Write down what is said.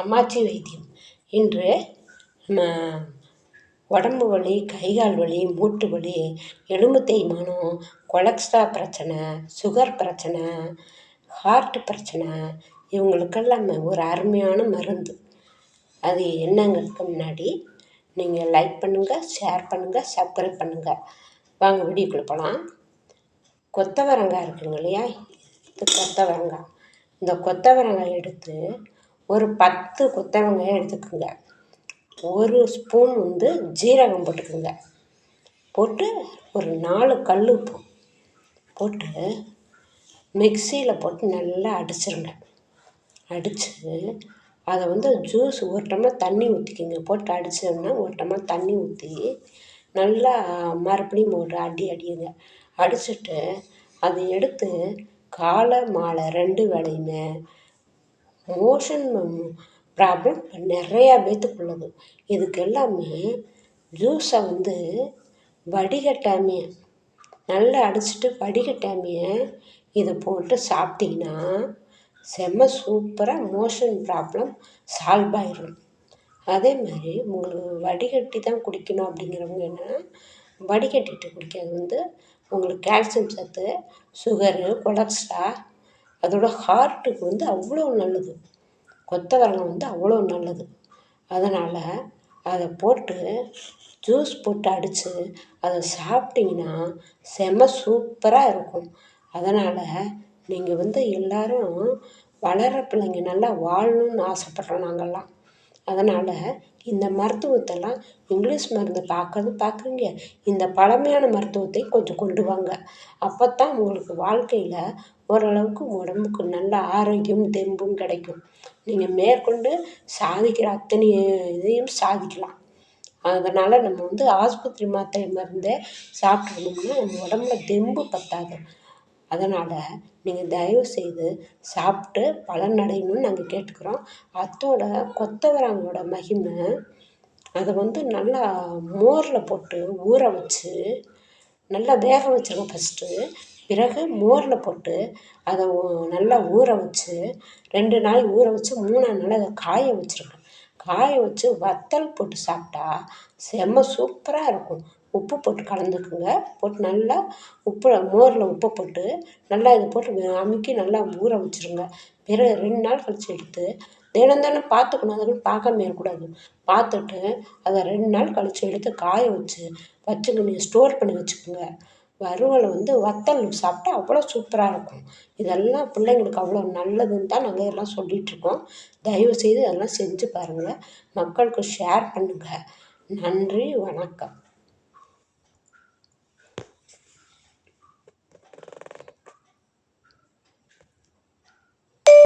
அம்மாச்சி வைத்தியம். இன்று நம்ம உடம்பு வலி, கை கால் வலி, மூட்டு வலி, எலும்பு தேய்மானம், கொலஸ்ட்ரால் பிரச்சனை, சுகர் பிரச்சனை, ஹார்ட்டு பிரச்சனை, இவங்களுக்கெல்லாம் ஒரு அருமையான மருந்து. அது என்னங்கிறதுக்கு முன்னாடி நீங்கள் லைக் பண்ணுங்கள், ஷேர் பண்ணுங்கள், சப்ஸ்கிரைப் பண்ணுங்கள். வாங்க வீடியோக்குள்ளே போகலாம். கொத்தவரங்காய் இருக்குங்க இல்லையா, இது கொத்தவரங்காய். இந்த கொத்தவரங்காய் எடுத்து ஒரு 10 கொத்தவரங்காய் எடுத்துக்கோங்க. ஒரு ஸ்பூன் ஜீரகம் போட்டுக்கோங்க. போட்டு ஒரு 4 கல் உப்பு போட்டு மிக்சியில் போட்டு நல்லா அடிச்சிருங்க. அடித்து அதை ஜூஸ் ஒரு டம்ளர் தண்ணி ஊற்றிக்கிங்க. போட்டு அடித்தோம்னா ஒரு டம்ளர் தண்ணி ஊற்றி நல்லா மறுபடியும் ஒரு அடிங்க. அடிச்சுட்டு அதை எடுத்து காலை மாலை 2 வேளையுமே மோஷன் ப்ராப்ளம் நிறையா பேத்துக்கு உள்ளது. இதுக்கு எல்லாமே ஜூஸை வடிகட்டாமையே நல்லா அடிச்சுட்டு வடிகட்டாமையே இதை போட்டு சாப்பிட்டிங்கன்னா செம்ம சூப்பராக மோஷன் ப்ராப்ளம் சால்வ் ஆயிடும். அதே மாதிரி உங்களுக்கு வடிகட்டி தான் குடிக்கணும் அப்படிங்கிறவங்க என்னென்னா வடிகட்டிட்டு குடிக்கிறது உங்களுக்கு கால்சியம் சத்து, சுகரு, கொலஸ்ட்ரால், அதோட ஹார்ட்டுக்கு அவ்வளோ நல்லது. கொத்தவரங்காய் அவ்வளோ நல்லது. அதனால் அதை போட்டு ஜூஸ் போட்டு அடித்து அதை சாப்பிட்டிங்கன்னா செம சூப்பராக இருக்கும். அதனால் நீங்கள் எல்லோரும் வளர்கிற பிள்ளைங்க நல்லா வாழணும்னு ஆசைப்பட்றோம் நாங்கள்லாம். அதனால் இந்த மருத்துவத்தெல்லாம் இங்கிலீஷ் மருந்து பார்க்குறீங்க, இந்த பழமையான மருத்துவத்தை கொஞ்சம் கொண்டு வாங்க. அப்போ தான் உங்களுக்கு வாழ்க்கையில் ஓரளவுக்கு உடம்புக்கு நல்ல ஆரோக்கியம் தெம்பும் கிடைக்கும். நீங்கள் மேற்கொண்டு சாதிக்கிற அத்தனை இதையும் சாதிக்கலாம். அதனால் நம்ம ஆஸ்பத்திரி மாத்திரை மருந்தே சாப்பிட்ருந்தோம்னா நம்ம உடம்புல தெம்பு பத்தாது. அதனால் நீங்கள் தயவுசெய்து சாப்பிட்டு பலனடையணும்னு நாங்கள் கேட்டுக்கிறோம். அத்தோட கொத்தவரங்காயோட மகிமை, அதை நல்லா மோரில் போட்டு ஊற வச்சு நல்லா வேக வச்சுருங்க ஃபஸ்ட்டு. பிறகு மோரில் போட்டு அதை நல்லா ஊற வச்சு 2 நாள் ஊற வச்சு 3ஆம் நாள் அதை காய வச்சுருங்க. காய வச்சு வத்தல் போட்டு சாப்பிட்டா செம்ம சூப்பராக இருக்கும். உப்பு போட்டு கலந்துக்குங்க. போட்டு நல்லா மோரில் உப்பை போட்டு நல்லா இதை போட்டு அமுக்கி நல்லா ஊற வச்சுருங்க. பிறகு 2 நாள் கழித்து எடுத்து தினம் பார்த்துக்கணும். அதுக்குன்னு பார்க்காம இருக்கக்கூடாது. பார்த்துட்டு அதை 2 நாள் கழித்து எடுத்து காய வச்சுங்க. நீங்கள் ஸ்டோர் பண்ணி வச்சுக்கோங்க. வறுவல் வத்தல் சாப்பிட்டா அவ்வளோ சூப்பராக இருக்கும். இதெல்லாம் பிள்ளைங்களுக்கு அவ்வளோ நல்லதுன்னு தான் நாங்கள் எல்லாம் சொல்லிகிட்ருக்கோம். தயவுசெய்து இதெல்லாம் செஞ்சு பாருங்கள். மக்களுக்கு ஷேர் பண்ணுங்கள். நன்றி, வணக்கம்.